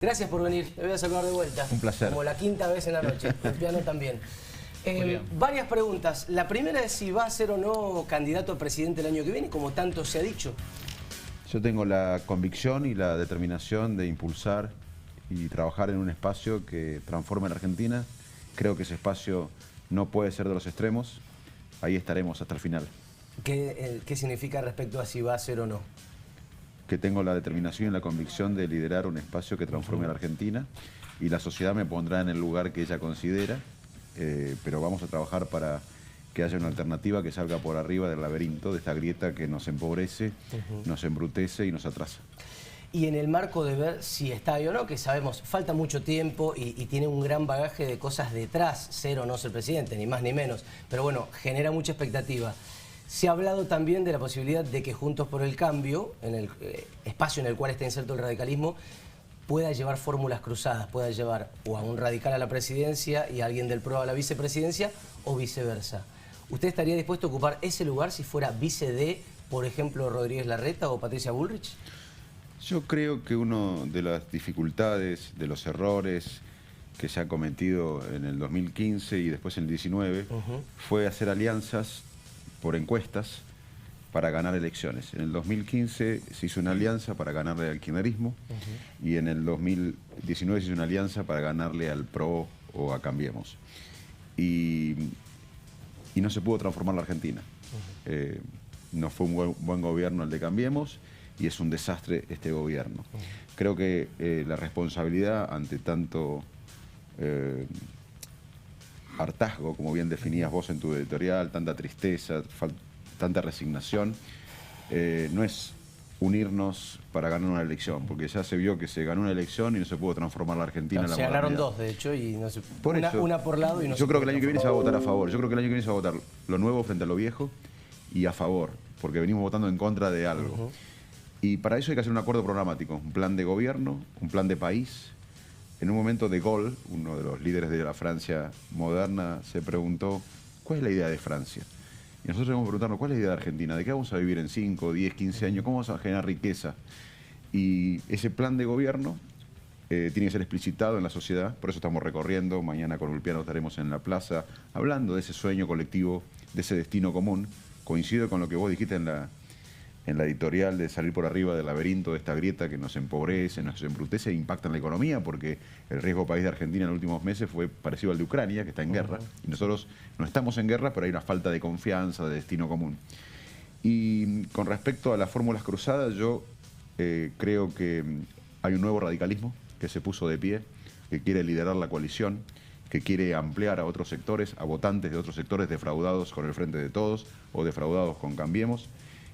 Gracias por venir, me voy a sacar de vuelta. Un placer. Como la quinta vez en la noche, el piano también. Varias preguntas. La primera es si va a ser o no candidato a presidente el año que viene, como tanto se ha dicho. Yo tengo la convicción y la determinación de impulsar y trabajar en un espacio que transforme a la Argentina. Creo que ese espacio no puede ser de los extremos. Ahí estaremos hasta el final. ¿Qué significa respecto a si va a ser o no? Que tengo la determinación y la convicción de liderar un espacio que transforme a la Argentina, y la sociedad me pondrá en el lugar que ella considera, pero vamos a trabajar para que haya una alternativa que salga por arriba del laberinto, de esta grieta que nos empobrece, nos embrutece y nos atrasa. Y en el marco de ver si está ahí o no, que sabemos, falta mucho tiempo y tiene un gran bagaje de cosas detrás, ser o no ser presidente, ni más ni menos, pero bueno, genera mucha expectativa. Se ha hablado también de la posibilidad de que Juntos por el Cambio, en el espacio en el cual está inserto el radicalismo, pueda llevar fórmulas cruzadas, pueda llevar o a un radical a la presidencia y a alguien del PRO a la vicepresidencia, o viceversa. ¿Usted estaría dispuesto a ocupar ese lugar si fuera vice de, por ejemplo, Rodríguez Larreta o Patricia Bullrich? Yo creo que una de las dificultades, de los errores que se ha cometido en el 2015 y después en el 19, fue hacer alianzas por encuestas para ganar elecciones. En el 2015 se hizo una alianza para ganarle al kirchnerismo, y en el 2019 se hizo una alianza para ganarle al PRO o a Cambiemos. Y no se pudo transformar la Argentina. No fue un buen gobierno el de Cambiemos, y es un desastre este gobierno. Creo que la responsabilidad ante tanto hartazgo, como bien definías vos en tu editorial, tanta tristeza, tanta resignación, no es unirnos para ganar una elección, porque ya se vio que se ganó una elección y no se pudo transformar la Argentina en la modernidad. Se ganaron dos, de hecho, y no se, por eso, una por lado y no se. Yo creo que el año que viene se va a votar a favor. Yo creo que el año que viene se va a votar lo nuevo frente a lo viejo y a favor, porque venimos votando en contra de algo. Y para eso hay que hacer un acuerdo programático, un plan de gobierno, un plan de país. En un momento De Gaulle, uno de los líderes de la Francia moderna, se preguntó, ¿cuál es la idea de Francia? Y nosotros debemos preguntarnos, ¿cuál es la idea de Argentina? ¿De qué vamos a vivir en 5, 10, 15 años? ¿Cómo vamos a generar riqueza? Y ese plan de gobierno tiene que ser explicitado en la sociedad, por eso estamos recorriendo. Mañana con Ulpiano estaremos en la plaza hablando de ese sueño colectivo, de ese destino común. Coincido con lo que vos dijiste en la editorial, de salir por arriba del laberinto, de esta grieta que nos empobrece, nos embrutece e impacta en la economía, porque el riesgo país de Argentina en los últimos meses fue parecido al de Ucrania, que está en guerra, y nosotros no estamos en guerra, pero hay una falta de confianza, de destino común. Y con respecto a las fórmulas cruzadas, yo creo que hay un nuevo radicalismo que se puso de pie, que quiere liderar la coalición, que quiere ampliar a otros sectores, a votantes de otros sectores defraudados con el Frente de Todos o defraudados con Cambiemos.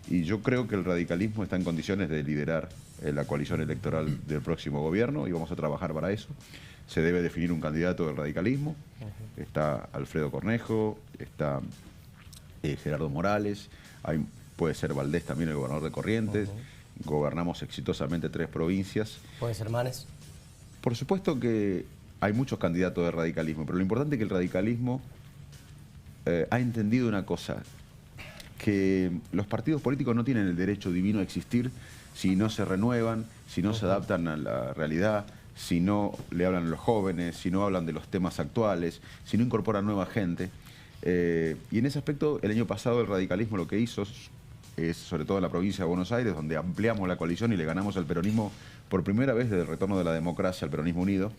Y yo creo que el radicalismo está en condiciones de liderar la coalición electoral del próximo gobierno, y vamos a trabajar para eso. Se debe definir un candidato del radicalismo. Está Alfredo Cornejo, está Gerardo Morales, puede ser Valdés también, el gobernador de Corrientes. Gobernamos exitosamente 3 provincias. ¿Puede ser Manes? Por supuesto que hay muchos candidatos de radicalismo, pero lo importante es que el radicalismo ha entendido una cosa, que los partidos políticos no tienen el derecho divino a existir si no se renuevan, si no se adaptan a la realidad, si no le hablan a los jóvenes, si no hablan de los temas actuales, si no incorporan nueva gente. Y en ese aspecto, el año pasado el radicalismo lo que hizo es, sobre todo en la provincia de Buenos Aires, donde ampliamos la coalición y le ganamos al peronismo por primera vez desde el retorno de la democracia al peronismo unido,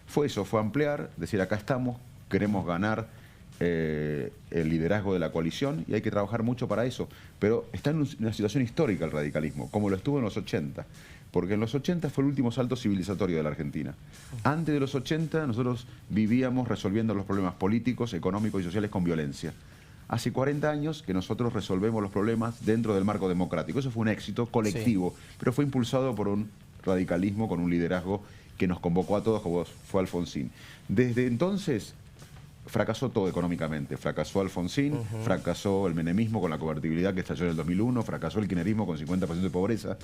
fue eso, fue ampliar, decir acá estamos, queremos ganar el liderazgo de la coalición, y hay que trabajar mucho para eso. Pero está en una situación histórica el radicalismo, como lo estuvo en los 80, porque en los 80 fue el último salto civilizatorio de la Argentina. Antes de los 80 nosotros vivíamos resolviendo los problemas políticos, económicos y sociales con violencia. Hace 40 años que nosotros resolvemos los problemas dentro del marco democrático. Eso fue un éxito colectivo, pero fue impulsado por un radicalismo con un liderazgo que nos convocó a todos, como fue Alfonsín. Desde entonces fracasó todo económicamente. Fracasó Alfonsín, fracasó el menemismo con la convertibilidad que estalló en el 2001, fracasó el kirchnerismo con 50% de pobreza.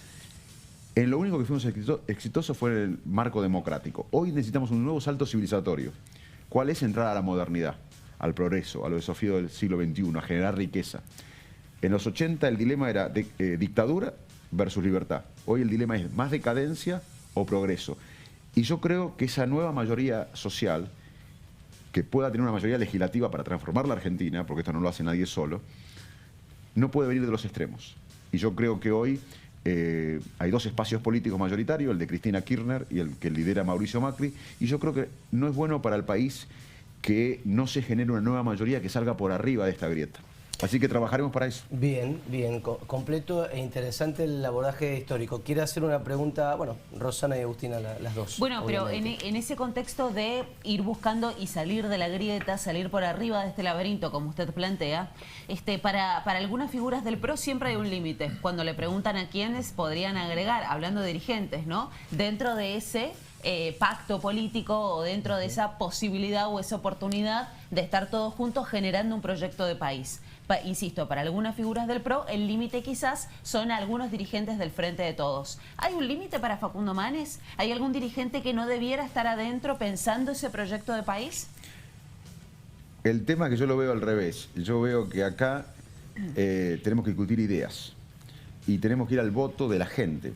En lo único que fuimos exitosos fue en el marco democrático. Hoy necesitamos un nuevo salto civilizatorio. ¿Cuál es? Entrar a la modernidad, al progreso, a los desafíos del siglo XXI, a generar riqueza. En los 80 el dilema era dictadura versus libertad. Hoy el dilema es más decadencia o progreso. Y yo creo que esa nueva mayoría social, que pueda tener una mayoría legislativa para transformar la Argentina, porque esto no lo hace nadie solo, no puede venir de los extremos. Y yo creo que hoy hay dos espacios políticos mayoritarios, el de Cristina Kirchner y el que lidera Mauricio Macri, y yo creo que no es bueno para el país que no se genere una nueva mayoría que salga por arriba de esta grieta. Así que trabajaremos para eso. Bien, bien, completo e interesante el abordaje histórico. Quiero hacer una pregunta, bueno, Rosana y Agustina, las dos. Bueno, pero en ese contexto de ir buscando y salir de la grieta, salir por arriba de este laberinto, como usted plantea, para algunas figuras del PRO siempre hay un límite. Cuando le preguntan a quiénes podrían agregar, hablando de dirigentes, ¿no? Dentro de ese pacto político o dentro de esa posibilidad o esa oportunidad de estar todos juntos generando un proyecto de país. Insisto, para algunas figuras del PRO, el límite quizás son algunos dirigentes del Frente de Todos. ¿Hay un límite para Facundo Manes? ¿Hay algún dirigente que no debiera estar adentro pensando ese proyecto de país? El tema es que yo lo veo al revés. Yo veo que acá tenemos que discutir ideas y tenemos que ir al voto de la gente.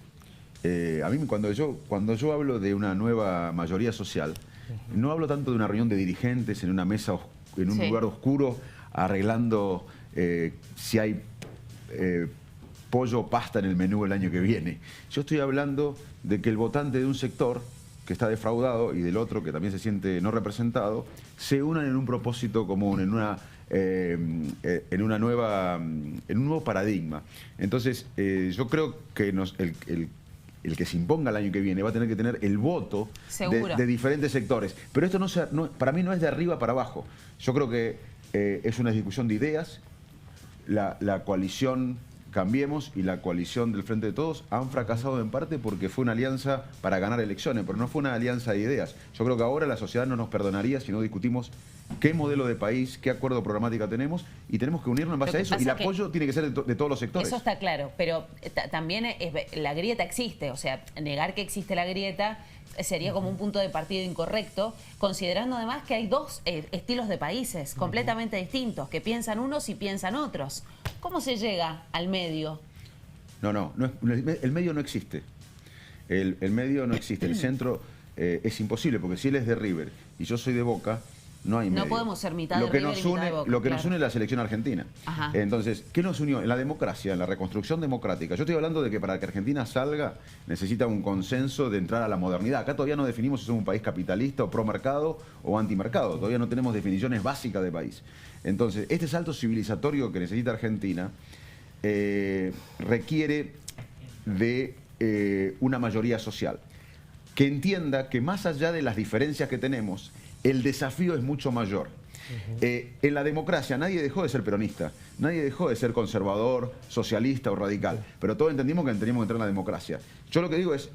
A mí cuando yo hablo de una nueva mayoría social, no hablo tanto de una reunión de dirigentes en una mesa, en un lugar oscuro, arreglando si hay pollo o pasta en el menú el año que viene. Yo estoy hablando de que el votante de un sector que está defraudado y del otro que también se siente no representado, se unan en un propósito común, en un nuevo paradigma. Entonces, yo creo que el que se imponga el año que viene va a tener que tener el voto de diferentes sectores. Pero esto para mí no es de arriba para abajo. Yo creo que es una discusión de ideas. La coalición Cambiemos y la coalición del Frente de Todos han fracasado en parte porque fue una alianza para ganar elecciones, pero no fue una alianza de ideas. Yo creo que ahora la sociedad no nos perdonaría si no discutimos qué modelo de país, qué acuerdo programática tenemos, y tenemos que unirnos en base a eso, y el apoyo tiene que ser de todos los sectores. Eso está claro, pero también la grieta existe, o sea, negar que existe la grieta sería como un punto de partida incorrecto, considerando además que hay dos estilos de países completamente distintos, que piensan unos y piensan otros. ¿Cómo se llega al medio? No, el medio no existe. El medio no existe, el centro es imposible, porque si él es de River y yo soy de Boca, no hay medio. No podemos ser mitad de River y mitad de Boca. Lo que nos une es la selección argentina. Ajá. Entonces, ¿qué nos unió? En la democracia, en la reconstrucción democrática. Yo estoy hablando de que para que Argentina salga necesita un consenso de entrar a la modernidad. Acá todavía no definimos si somos un país capitalista o pro mercado o antimercado. Todavía no tenemos definiciones básicas de país. Entonces, este salto civilizatorio que necesita Argentina requiere de una mayoría social que entienda que más allá de las diferencias que tenemos, el desafío es mucho mayor. En la democracia nadie dejó de ser peronista, nadie dejó de ser conservador, socialista o radical, pero todos entendimos que teníamos que entrar en la democracia. Yo lo que digo es,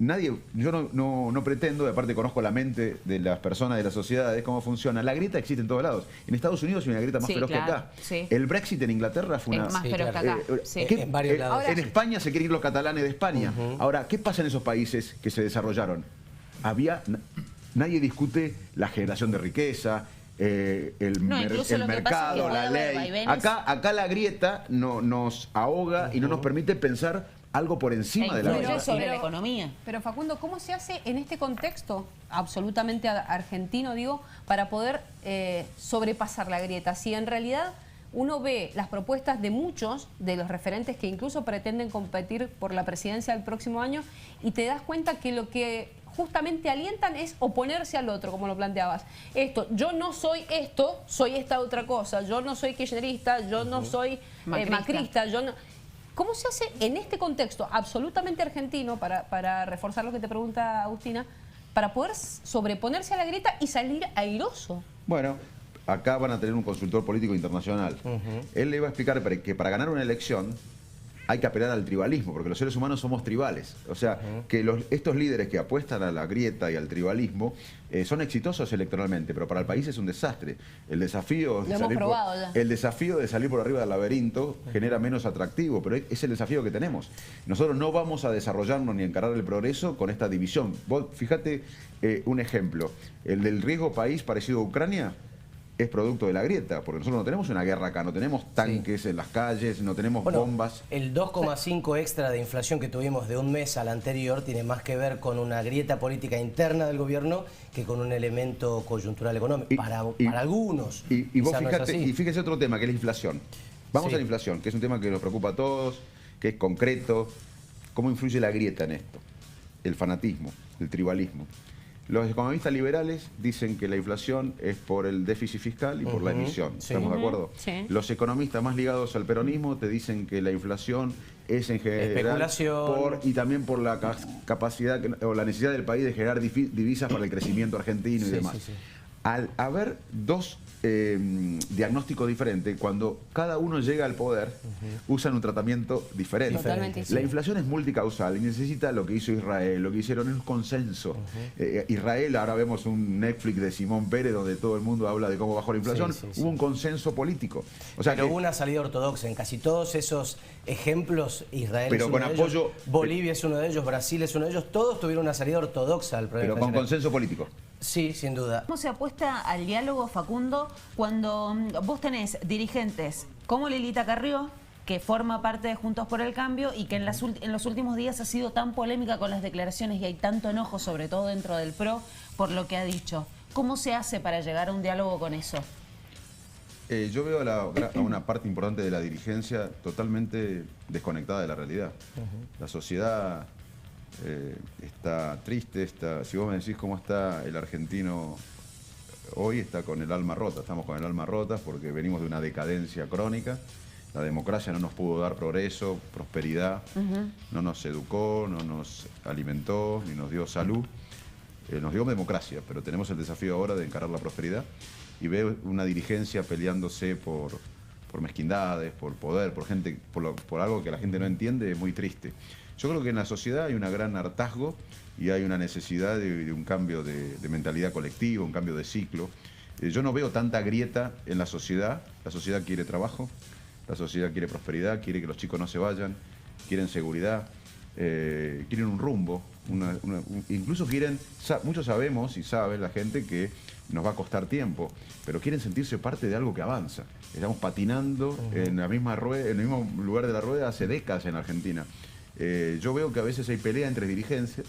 yo no pretendo, y aparte conozco la mente de las personas, de las sociedades, cómo funciona. La grieta existe en todos lados. En Estados Unidos hay una grieta más feroz que acá. Sí. El Brexit en Inglaterra fue una... Es más feroz que acá. En varios lados. En España se quieren ir los catalanes de España. Ahora, ¿qué pasa en esos países que se desarrollaron? Nadie discute la generación de riqueza, el mercado, la ley. Acá la grieta nos ahoga y no nos permite pensar algo por encima de la grieta. Sobre la economía. Pero Facundo, ¿cómo se hace en este contexto absolutamente argentino, digo, para poder sobrepasar la grieta? Si en realidad uno ve las propuestas de muchos de los referentes que incluso pretenden competir por la presidencia del próximo año y te das cuenta que lo que justamente alientan es oponerse al otro, como lo planteabas. Yo no soy esto, soy esta otra cosa. Yo no soy kirchnerista, yo no soy macrista, yo no... ¿Cómo se hace en este contexto absolutamente argentino, para reforzar lo que te pregunta Agustina, para poder sobreponerse a la grieta y salir airoso? Bueno, acá van a tener un consultor político internacional. Él le va a explicar que para ganar una elección hay que apelar al tribalismo, porque los seres humanos somos tribales. O sea, que estos líderes que apuestan a la grieta y al tribalismo son exitosos electoralmente, pero para el país es un desastre. El desafío de salir por arriba del laberinto genera menos atractivo, pero es el desafío que tenemos. Nosotros no vamos a desarrollarnos ni a encarar el progreso con esta división. Vos fíjate un ejemplo, el del riesgo país parecido a Ucrania. es producto de la grieta, porque nosotros no tenemos una guerra acá, no tenemos tanques en las calles, no tenemos bombas. El 2,5 extra de inflación que tuvimos de un mes al anterior tiene más que ver con una grieta política interna del gobierno que con un elemento coyuntural económico, para algunos. Y vos fíjese otro tema, que es la inflación. Vamos a la inflación, que es un tema que nos preocupa a todos, que es concreto. ¿Cómo influye la grieta en esto? El fanatismo, el tribalismo. Los economistas liberales dicen que la inflación es por el déficit fiscal y por la emisión. ¿Estamos de acuerdo? Sí. Los economistas más ligados al peronismo te dicen que la inflación es en general especulación y también por la capacidad o la necesidad del país de generar divisas para el crecimiento argentino y demás. Al haber dos diagnósticos diferentes, cuando cada uno llega al poder, usan un tratamiento diferente. Totalmente. La inflación es multicausal y necesita lo que hizo Israel, lo que hicieron es un consenso. Israel, ahora vemos un Netflix de Simón Pérez donde todo el mundo habla de cómo bajó la inflación. Hubo un consenso político. O sea, pero hubo una salida ortodoxa en casi todos esos ejemplos. Israel pero es con uno de apoyo, ellos, Bolivia es uno de ellos, Brasil es uno de ellos, todos tuvieron una salida ortodoxa al problema. Pero con consenso político. Sí, sin duda. ¿Cómo se apuesta al diálogo, Facundo, cuando vos tenés dirigentes como Lilita Carrió, que forma parte de Juntos por el Cambio y que en los últimos días ha sido tan polémica con las declaraciones y hay tanto enojo, sobre todo dentro del PRO, por lo que ha dicho? ¿Cómo se hace para llegar a un diálogo con eso? Yo veo a una parte importante de la dirigencia totalmente desconectada de la realidad. La sociedad está triste, si vos me decís cómo está el argentino hoy, está con el alma rota. Estamos con el alma rota porque venimos de una decadencia crónica. La democracia no nos pudo dar progreso, prosperidad, no nos educó, no nos alimentó, ni nos dio salud. Nos dio democracia, pero tenemos el desafío ahora de encarar la prosperidad y veo una dirigencia peleándose por mezquindades, por poder, por algo que la gente no entiende, es muy triste. Yo creo que en la sociedad hay un gran hartazgo y hay una necesidad de un cambio de mentalidad colectiva, un cambio de ciclo. Yo no veo tanta grieta en la sociedad quiere trabajo, la sociedad quiere prosperidad, quiere que los chicos no se vayan, quieren seguridad, quieren un rumbo, incluso quieren, muchos sabemos y sabe la gente que nos va a costar tiempo, pero quieren sentirse parte de algo que avanza. Estamos patinando en la misma rueda, en el mismo lugar de la rueda hace décadas en Argentina. Yo veo que a veces hay pelea entre dirigentes,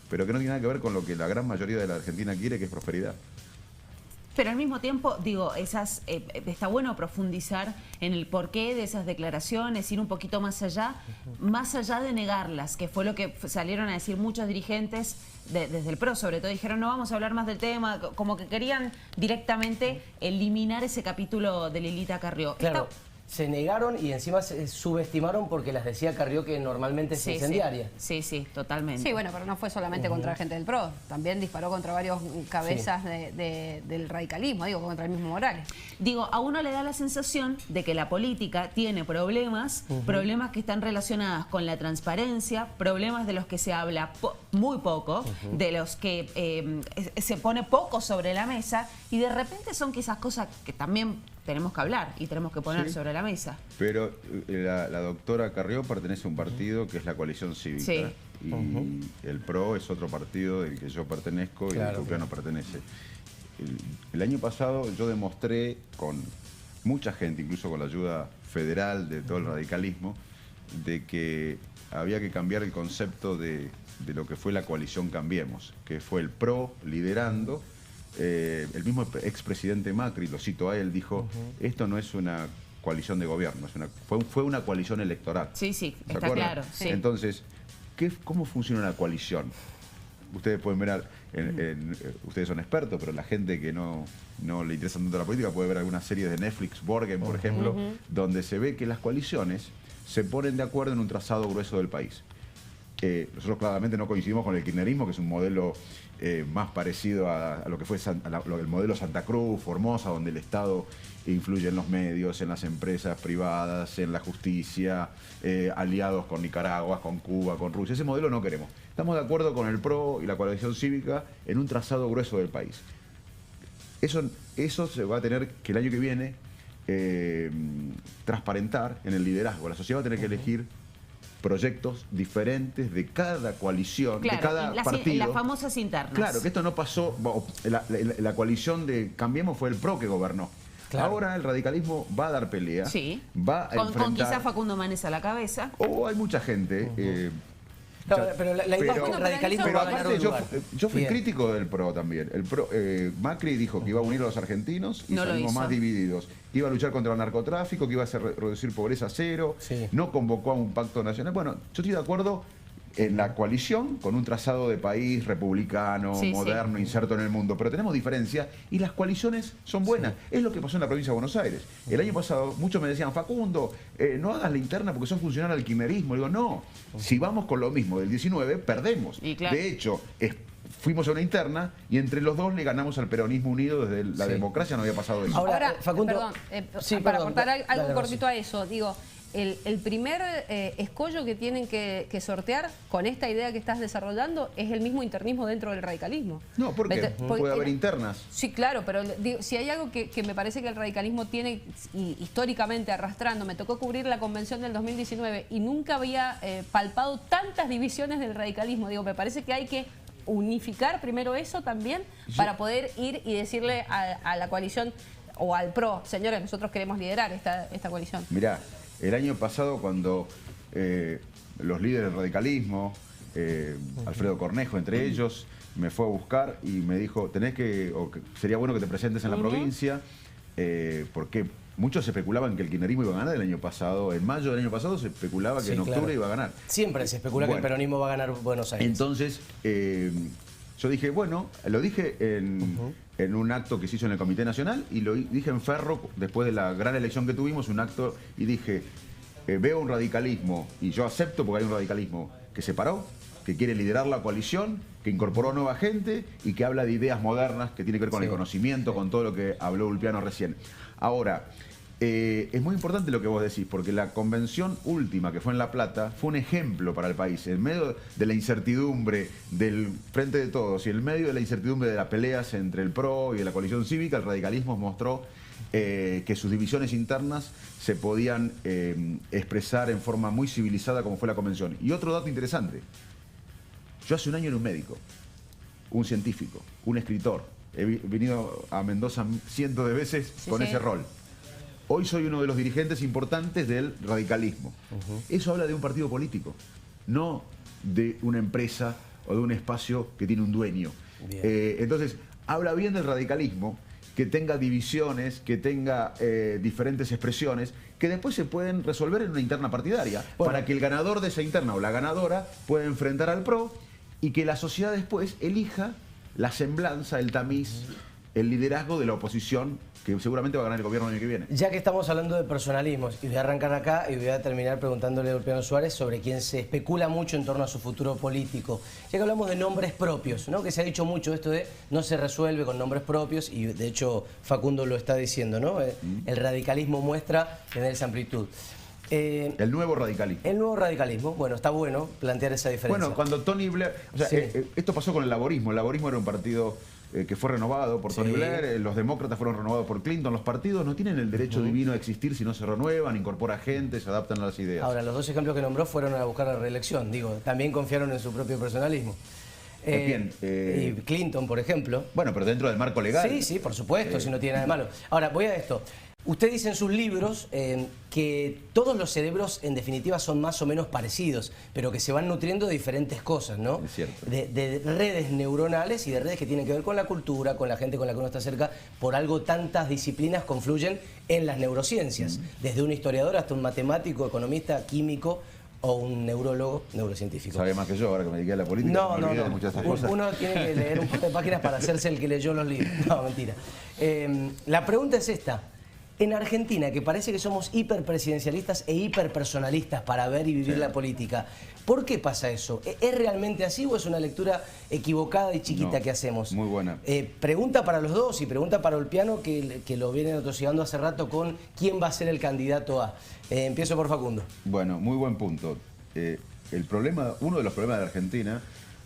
pero que no tiene nada que ver con lo que la gran mayoría de la Argentina quiere, que es prosperidad. Pero al mismo tiempo, digo, está bueno profundizar en el porqué de esas declaraciones, ir un poquito más allá de negarlas, que fue lo que salieron a decir muchos dirigentes desde el PRO, sobre todo dijeron no vamos a hablar más del tema, como que querían directamente eliminar ese capítulo de Lilita Carrió. Claro. Se negaron y encima se subestimaron porque las decía Carrió que normalmente es incendiaria. Sí, totalmente. Sí, bueno, pero no fue solamente contra la gente del PRO, también disparó contra varios cabezas del radicalismo, digo, contra el mismo Morales. Digo, a uno le da la sensación de que la política tiene problemas, problemas que están relacionados con la transparencia, problemas de los que se habla muy poco, de los que se pone poco sobre la mesa y de repente son quizás cosas que también tenemos que hablar y tenemos que poner sobre la mesa. Pero la doctora Carrió pertenece a un partido que es la Coalición Cívica. Sí. Y el PRO es otro partido del que yo pertenezco y el PRO no pertenece. El año pasado yo demostré con mucha gente, incluso con la ayuda federal de todo el radicalismo, de que había que cambiar el concepto de lo que fue la coalición Cambiemos, que fue el PRO liderando. El mismo expresidente Macri, lo cito a él, dijo, esto no es una coalición de gobierno, fue una coalición electoral. Sí, está claro. Sí. Entonces, ¿cómo funciona una coalición? Ustedes pueden ver, ustedes son expertos, pero la gente que no le interesa tanto la política puede ver algunas series de Netflix, Borgen, por ejemplo, donde se ve que las coaliciones se ponen de acuerdo en un trazado grueso del país. Nosotros claramente no coincidimos con el kirchnerismo, que es un modelo más parecido a lo que fue el modelo Santa Cruz, Formosa, donde el Estado influye en los medios, en las empresas privadas, en la justicia, aliados con Nicaragua, con Cuba, con Rusia. Ese modelo no queremos. Estamos de acuerdo con el PRO y la coalición cívica en un trazado grueso del país. Eso se va a tener que el año que viene transparentar en el liderazgo. La sociedad va a tener que elegir proyectos diferentes de cada coalición, Claro, de cada las partido. famosas internas. Claro, que esto no pasó, la coalición de Cambiemos fue el PRO que gobernó. Claro. Ahora el radicalismo va a dar pelea, Sí. va a Con enfrentar... quizá Facundo Manes a la cabeza. Hay mucha gente... No, pero la idea es que el radicalismo pero va a ganar aparte un yo, lugar. yo fui Bien. crítico del PRO también. El PRO, Macri dijo que iba a unir a los argentinos y No lo salimos hizo. más divididos. Iba a luchar contra el narcotráfico, que iba a reducir pobreza a cero. Sí. No convocó a un pacto nacional. Bueno, yo estoy de acuerdo en la coalición con un trazado de país republicano, Sí, moderno, sí. inserto en el mundo. Pero tenemos diferencias y las coaliciones son buenas. Es lo que pasó en la provincia de Buenos Aires. El año pasado muchos me decían, Facundo, no hagas la interna porque sos funcionario del kirchnerismo. Digo, no, si vamos con lo mismo del 19, perdemos. Y claro. De hecho, fuimos a una interna y entre los dos le ganamos al peronismo unido. Desde la Sí. democracia no había pasado eso. Ahora, Facundo- perdón, Sí, para perdón, aportar algo dale, cortito Rosy. a eso, digo, el primer escollo que tienen que sortear con esta idea que estás desarrollando es el mismo internismo dentro del radicalismo. No, ¿por qué? Porque- Puede haber internas. Sí, claro, pero digo, si hay algo que me parece que el radicalismo tiene históricamente arrastrando, me tocó cubrir la convención del 2019 y nunca había palpado tantas divisiones del radicalismo. Digo, me parece que hay que unificar primero eso también para poder ir y decirle a la coalición o al PRO, señores, nosotros queremos liderar esta coalición. Mirá, el año pasado cuando los líderes del radicalismo, Alfredo Cornejo entre ellos, me fue a buscar y me dijo, sería bueno que te presentes en la provincia, porque muchos se especulaban que el kirchnerismo iba a ganar el año pasado. En mayo del año pasado se especulaba que Sí, en octubre claro. iba a ganar. Siempre se especula que el Bueno. peronismo va a ganar Buenos Aires. Entonces, yo dije, bueno, lo dije en un acto que se hizo en el Comité Nacional y lo dije en Ferro, después de la gran elección que tuvimos, un acto, y dije, veo un radicalismo, y yo acepto porque hay un radicalismo que se paró, que quiere liderar la coalición, que incorporó nueva gente y que habla de ideas modernas, que tiene que ver con Sí. el conocimiento, con todo lo que habló Ulpiano recién. Ahora, es muy importante lo que vos decís, porque la convención última que fue en La Plata fue un ejemplo para el país. En medio de la incertidumbre del Frente de Todos y en medio de la incertidumbre de las peleas entre el PRO y de la coalición cívica, el radicalismo mostró que sus divisiones internas se podían expresar en forma muy civilizada como fue la convención. Y otro dato interesante, yo hace un año era un médico, un científico, un escritor. He venido a Mendoza cientos de veces con ese rol. Hoy soy uno de los dirigentes importantes del radicalismo. Eso habla de un partido político, no de una empresa o de un espacio que tiene un dueño. Entonces, habla bien del radicalismo, que tenga divisiones, que tenga diferentes expresiones, que después se pueden resolver en una interna partidaria, para que el ganador de esa interna o la ganadora pueda enfrentar al PRO y que la sociedad después elija la semblanza, el tamiz, el liderazgo de la oposición, que seguramente va a ganar el gobierno el año que viene. Ya que estamos hablando de personalismos, y voy a arrancar acá y voy a terminar preguntándole a Ulpiano Suárez sobre quien se especula mucho en torno a su futuro político. Ya que hablamos de nombres propios, ¿no? Que se ha dicho mucho esto de no se resuelve con nombres propios, y de hecho Facundo lo está diciendo, ¿no? El radicalismo muestra tener esa amplitud. El nuevo radicalismo. El nuevo radicalismo, bueno, está bueno plantear esa diferencia. Bueno, cuando Tony Blair... O sea, Sí. esto pasó con el laborismo. El laborismo era un partido que fue renovado por Tony Sí. Blair, los demócratas fueron renovados por Clinton. Los partidos no tienen el derecho divino a existir si no se renuevan, incorporan gente, se adaptan a las ideas. Ahora, los dos ejemplos que nombró fueron a buscar la reelección, digo, también confiaron en su propio personalismo. ¿Quién? Y Clinton, por ejemplo. Bueno, pero dentro del marco legal. Sí, sí, por supuesto, si no tiene nada de malo. Ahora, voy a esto. Usted dice en sus libros que todos los cerebros, en definitiva, son más o menos parecidos, pero que se van nutriendo de diferentes cosas, ¿no? Es cierto. De redes neuronales y de redes que tienen que ver con la cultura, con la gente con la que uno está cerca. Por algo tantas disciplinas confluyen en las neurociencias, desde un historiador hasta un matemático, economista, químico o un neurólogo, neurocientífico. Sabe más que yo ahora que me dediqué a la política. No, me no, olvidé de no. muchas de estas cosas. Uno tiene que leer un par de páginas para hacerse el que leyó los libros. No, mentira. La pregunta es esta. En Argentina, que parece que somos hiperpresidencialistas e hiperpersonalistas para ver y vivir la política, ¿por qué pasa eso? ¿Es realmente así o es una lectura equivocada y chiquita No, que hacemos? muy buena. Pregunta para los dos y pregunta para Ulpiano, que lo vienen atosigando hace rato con quién va a ser el candidato a. Empiezo por Facundo. Bueno, muy buen punto. Uno de los problemas de Argentina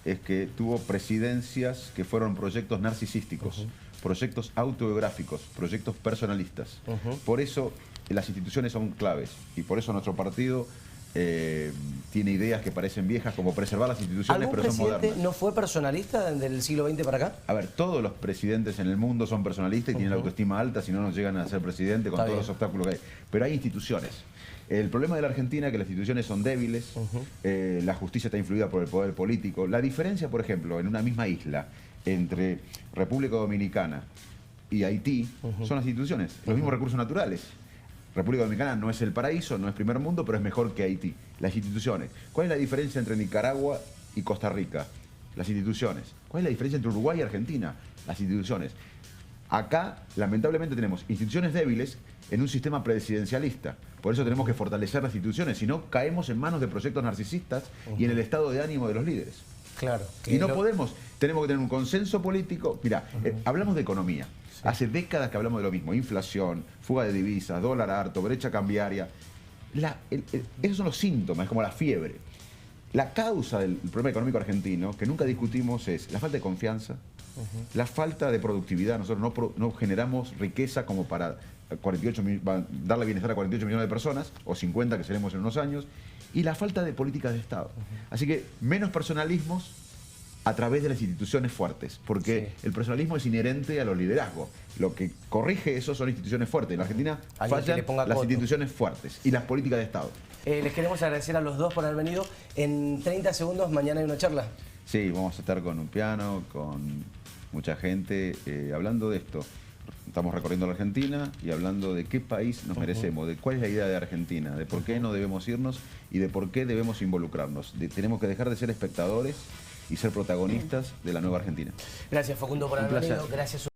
es que tuvo presidencias que fueron proyectos narcisísticos, proyectos autobiográficos, proyectos personalistas. Por eso las instituciones son claves y por eso nuestro partido tiene ideas que parecen viejas, como preservar las instituciones, ¿Algún pero son presidente modernas. no fue personalista del siglo XX para acá? A ver, todos los presidentes en el mundo son personalistas y tienen la autoestima alta, si no nos llegan a ser presidente con Está todos bien. los obstáculos que hay. Pero hay instituciones. El problema de la Argentina es que las instituciones son débiles, la justicia está influida por el poder político. La diferencia, por ejemplo, en una misma isla, entre República Dominicana y Haití, son las instituciones, los mismos recursos naturales. República Dominicana no es el paraíso, no es primer mundo, pero es mejor que Haití. Las instituciones. ¿Cuál es la diferencia entre Nicaragua y Costa Rica? Las instituciones. ¿Cuál es la diferencia entre Uruguay y Argentina? Las instituciones. Acá, lamentablemente, tenemos instituciones débiles en un sistema presidencialista. Por eso tenemos que fortalecer las instituciones, si no caemos en manos de proyectos narcisistas y en el estado de ánimo de los líderes. Claro. Y no podemos, tenemos que tener un consenso político. Mirá, hablamos de economía. Hace décadas que hablamos de lo mismo. Inflación, fuga de divisas, dólar harto, brecha cambiaria. Esos son los síntomas, es como la fiebre. La causa del problema económico argentino, que nunca discutimos, es la falta de confianza, la falta de productividad. Nosotros no generamos riqueza como para darle bienestar a 48 millones de personas, o 50 que seremos en unos años, y la falta de políticas de Estado. Así que menos personalismos a través de las instituciones fuertes, porque el personalismo es inherente a los liderazgos. Lo que corrige eso son instituciones fuertes. En la Argentina fallan las instituciones fuertes y las políticas de Estado. Les queremos agradecer a los dos por haber venido. En 30 segundos, mañana hay una charla. Sí, vamos a estar con un piano, con mucha gente, hablando de esto. Estamos recorriendo la Argentina y hablando de qué país nos merecemos, de cuál es la idea de Argentina, de por qué no debemos irnos y de por qué debemos involucrarnos. Tenemos que dejar de ser espectadores y ser protagonistas de la nueva Argentina. Gracias, Facundo, por haber venido. Gracias.